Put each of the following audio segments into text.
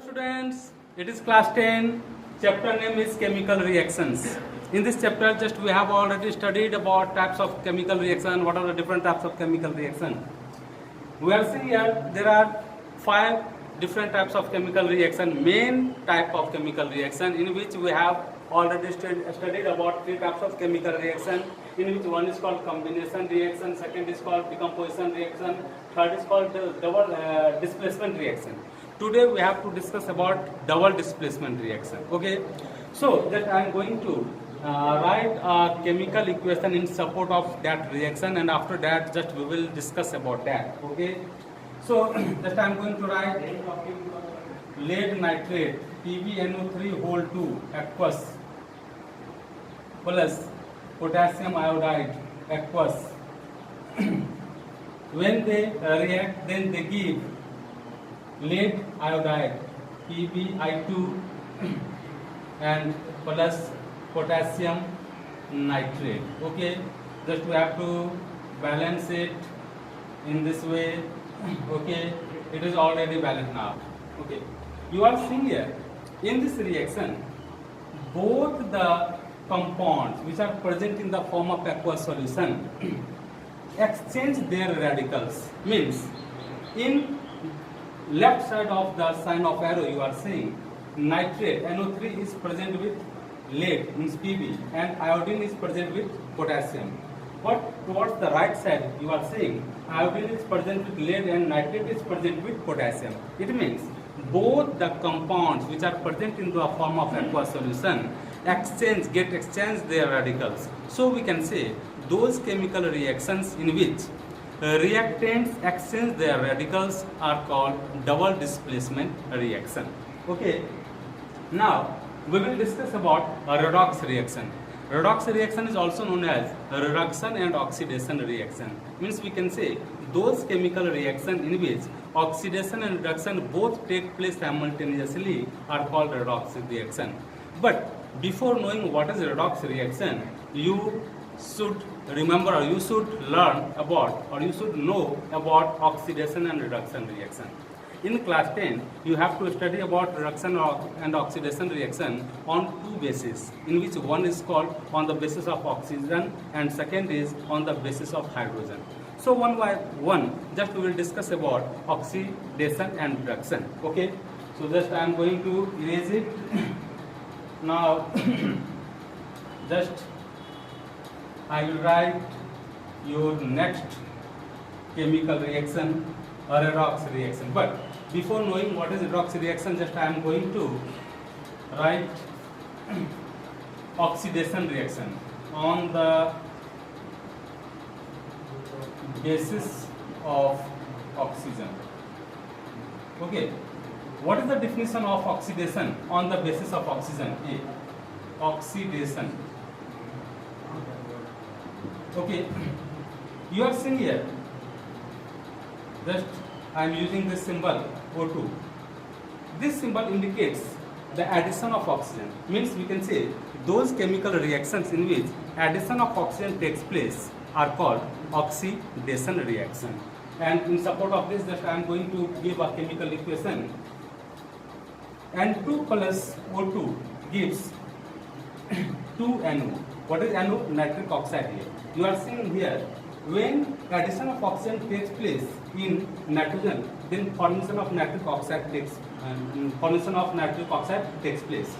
Students, it is class 10. Chapter name is chemical reactions. In this chapter, just we have already studied about types of chemical reaction. What are the different types of chemical reaction? We are seeing here there are 5 different types of chemical reaction. Main type of chemical reaction in which we have already studied about 3 types of chemical reaction. In which one is called combination reaction, second is called decomposition reaction, third is called double displacement reaction. Today we have to discuss about double displacement reaction. Okay, so that I am going to write a chemical equation in support of that reaction, and after that just we will discuss about that. Okay, so just I am going to write lead nitrate PbNO3 whole 2 aqueous plus potassium iodide aqueous. When they react, then they give lead iodide PbI2 and plus potassium nitrate. Okay, just we have to balance it in this way. Okay, it is already balanced now. Okay, you are seeing here in this reaction both the compounds which are present in the form of aqueous solution exchange their radicals. Means in left side of the sign of arrow you are seeing nitrate NO3 is present with lead means Pb and iodine is present with potassium. But towards the right side you are seeing iodine is present with lead and nitrate is present with potassium. It means both the compounds which are present in the form of aqueous solution exchange their radicals. So we can say those chemical reactions in which reactants exchange their radicals are called double displacement reaction. Okay, now we will discuss about a redox reaction. Redox reaction is also known as reduction and oxidation reaction. Means we can say those chemical reactions in which oxidation and reduction both take place simultaneously are called redox reaction. But before knowing what is redox reaction, you should remember or you should learn about or you should know about oxidation and reduction reaction. In class 10, you have to study about reduction and oxidation reaction on 2 bases, in which one is called on the basis of oxygen and second is on the basis of hydrogen. So one by one, just we will discuss about oxidation and reduction. Okay, so just I am going to erase it. Now, just I will write your next chemical reaction, a redox reaction. But before knowing what is redox reaction, just I am going to write oxidation reaction on the basis of oxygen. Okay, what is the definition of oxidation on the basis of oxygen? A, oxidation. Okay, you are seeing here, just I am using this symbol O2. This symbol indicates the addition of oxygen. Means we can say those chemical reactions in which addition of oxygen takes place are called oxidation reaction. And in support of this, just I am going to give a chemical equation. N2 plus O2 gives 2NO. What is NO? Nitric oxide here. You are seeing here, when addition of oxygen takes place in nitrogen, then formation of nitric oxide takes place.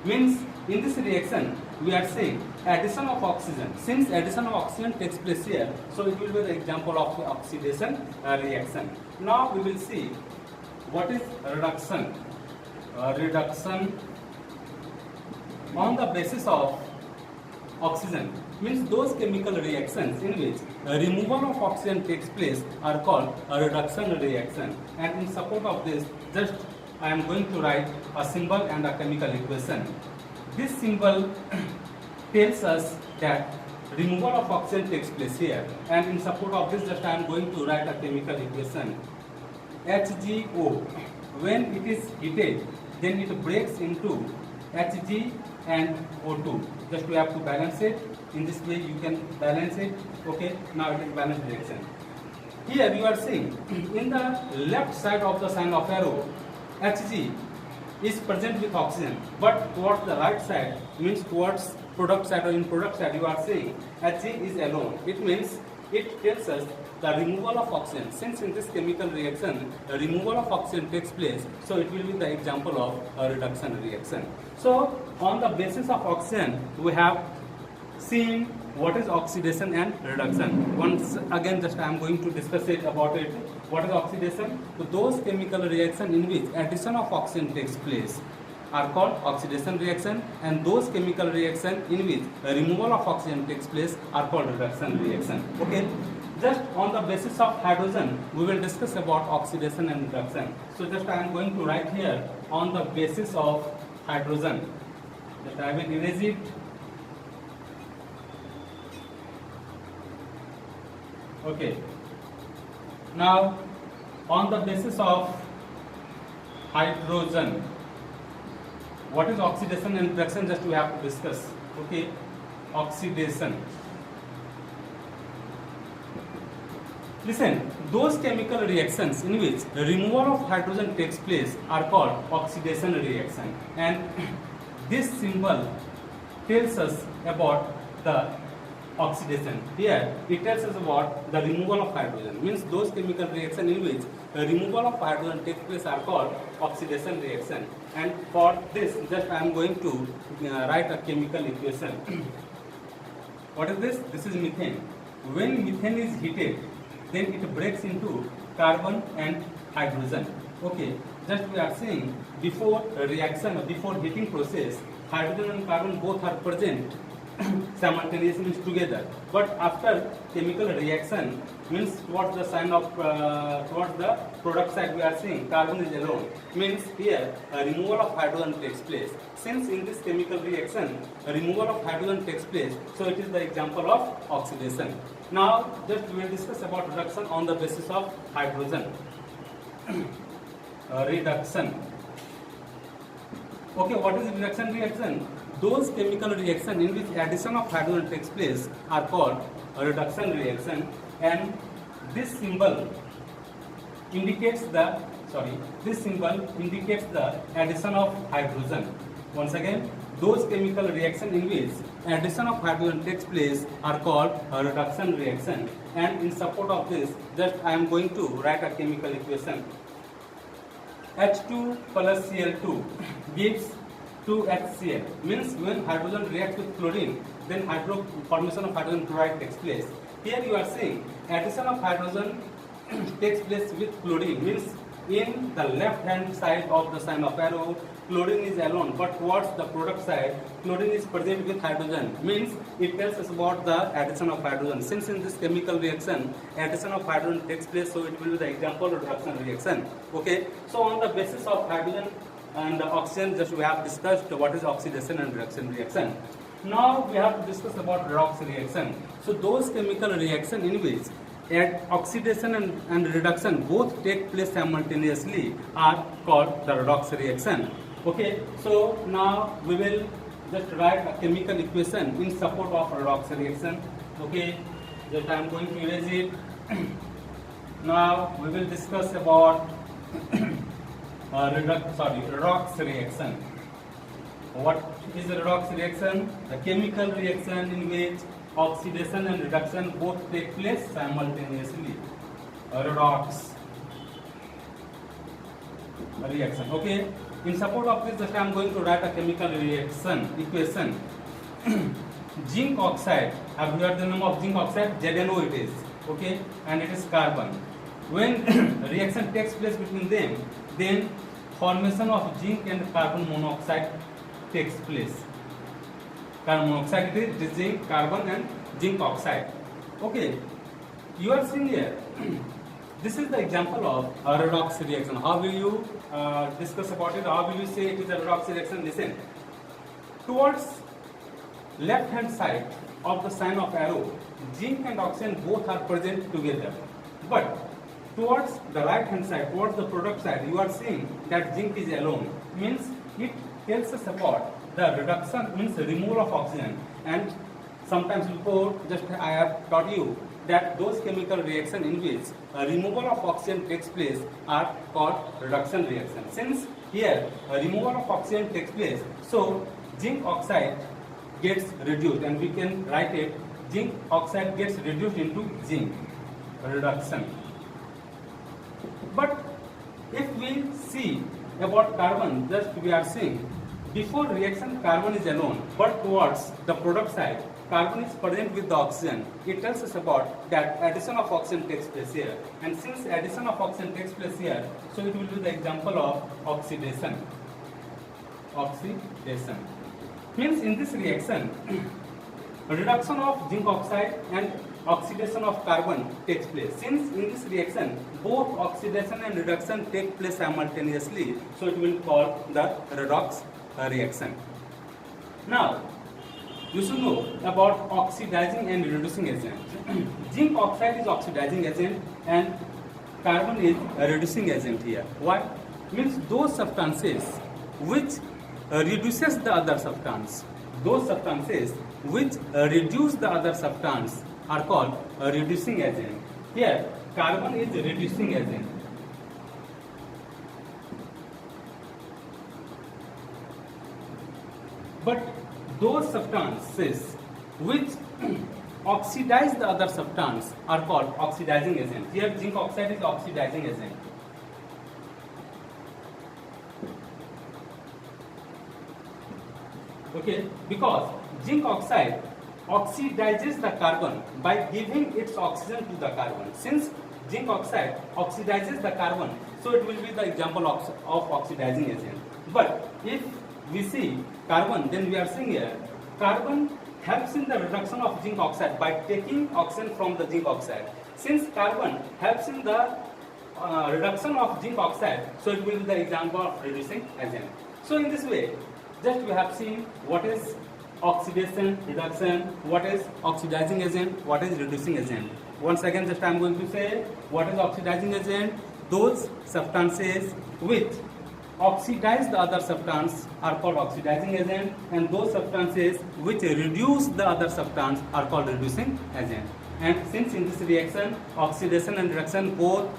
Means in this reaction we are saying addition of oxygen. Since addition of oxygen takes place here, so it will be the example of the oxidation reaction. Now we will see what is reduction. Reduction on the basis of oxygen means those chemical reactions in which removal of oxygen takes place are called a reduction reaction. And in support of this, just I am going to write a symbol and a chemical equation. This symbol tells us that removal of oxygen takes place here, and in support of this, just I am going to write a chemical equation. HgO, when it is heated, then it breaks into Hg and O2. Just we have to balance it. In this way you can balance it. Okay, now it is balanced reaction. Here you are seeing in the left side of the sign of arrow Hg is present with oxygen, but towards the right side means towards product side or in product side you are saying Hg is alone. It means it tells us the removal of oxygen. Since in this chemical reaction the removal of oxygen takes place, so it will be the example of a reduction reaction. So on the basis of oxygen we have seen what is oxidation and reduction. Once again just I am going to discuss it about it. What is oxidation? So those chemical reaction in which addition of oxygen takes place are called oxidation reaction, and those chemical reaction in which removal of oxygen takes place are called reduction reaction. Okay, just on the basis of hydrogen we will discuss about oxidation and reduction. So just I am going to write here on the basis of hydrogen. Just I will erase it. Okay, now on the basis of hydrogen, what is oxidation and reduction? Just we have to discuss. Okay, oxidation. Listen, those chemical reactions in which the removal of hydrogen takes place are called oxidation reaction, and this symbol tells us about the oxidation. Here it tells us about the removal of hydrogen, means those chemical reaction in which the removal of hydrogen takes place are called oxidation reaction. And for this just I am going to write a chemical equation. What is this? This is methane. When methane is heated, then it breaks into carbon and hydrogen. Okay, just we are saying before reaction, before heating process, hydrogen and carbon both are present simultaneously, means together, but after chemical reaction means towards the sign of towards the product side we are seeing carbon is alone, means here a removal of hydrogen takes place. Since in this chemical reaction a removal of hydrogen takes place, so it is the example of oxidation. Now just we will discuss about reduction on the basis of hydrogen. Reduction. Okay, what is reduction reaction? Those chemical reaction in which addition of hydrogen takes place are called a reduction reaction, and this symbol indicates the addition of hydrogen. Once again, those chemical reaction in which addition of hydrogen takes place are called a reduction reaction, and in support of this just I am going to write a chemical equation. H2 plus Cl2 gives 2HCl, means when hydrogen reacts with chlorine, then formation of hydrogen chloride takes place. Here you are saying addition of hydrogen takes place with chlorine, means in the left hand side of the sign of arrow chlorine is alone, but towards the product side chlorine is present with hydrogen, means it tells us about the addition of hydrogen. Since in this chemical reaction addition of hydrogen takes place, so it will be the example of reduction reaction. Okay, so on the basis of hydrogen and oxygen just we have discussed what is oxidation and reduction reaction. Now we have to discuss about redox reaction. So those chemical reaction in which oxidation and reduction both take place simultaneously are called the redox reaction. Okay, so now we will just write a chemical equation in support of redox reaction. Okay, just I am going to erase it. Now we will discuss about redox reaction. What is the redox reaction? The chemical reaction in which oxidation and reduction both take place simultaneously. Redox reaction. Okay, in support of this just I am going to write a chemical reaction equation. Zinc oxide, have you heard the name of zinc oxide? ZNO it is. Okay, and it is carbon. When reaction takes place between them, then formation of zinc and carbon monoxide takes place. Carbon monoxide it is zinc, carbon and zinc oxide. Okay, you are seeing here. This is the example of a redox reaction. How will you discuss about it? How will you say it is a redox reaction? Listen, towards left hand side of the sign of arrow, zinc and oxygen both are present together, but towards the right hand side, towards the product side, you are seeing that zinc is alone, means it tells us about the reduction, means the removal of oxygen. And sometimes before just I have taught you that those chemical reaction in which removal of oxygen takes place are called reduction reaction. Since here removal of oxygen takes place, so zinc oxide gets reduced, and we can write it zinc oxide gets reduced into zinc reduction. But if we see about carbon, just we are seeing before reaction carbon is alone, but towards the product side carbon is present with the oxygen. It tells us about that addition of oxygen takes place here, and since addition of oxygen takes place here, so it will be the example of oxidation. Oxidation means in this reaction reduction of zinc oxide and oxidation of carbon takes place. Since in this reaction both oxidation and reduction take place simultaneously, so it will call the redox reaction. Now you should know about oxidizing and reducing agent. Zinc oxide is oxidizing agent and carbon is a reducing agent here. Why? Means those substances which reduces the other substance. Those substances which reduce the other substance are called a reducing agent. Here carbon is a reducing agent. But those substances which oxidize the other substance are called oxidizing agent. Here zinc oxide is oxidizing agent. Okay, because zinc oxide oxidizes the carbon by giving its oxygen to the carbon. Since zinc oxide oxidizes the carbon, so it will be the example of oxidizing agent. But if we see carbon, then we are seeing here carbon helps in the reduction of zinc oxide by taking oxygen from the zinc oxide. Since carbon helps in the reduction of zinc oxide, so it will be the example of reducing agent. So in this way, just we have seen what is oxidation, reduction, what is oxidizing agent, what is reducing agent. Once again, just I am going to say what is oxidizing agent. Those substances which oxidize the other substance are called oxidizing agent, and those substances which reduce the other substance are called reducing agent. And since in this reaction oxidation and reduction both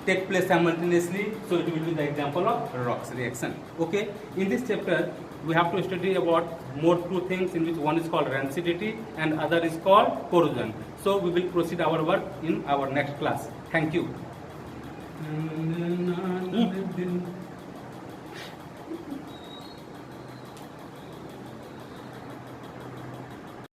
take place simultaneously, so it will be the example of redox reaction. Okay, in this chapter we have to study about more two things, in which one is called rancidity and other is called corrosion. So we will proceed our work in our next class. Thank you.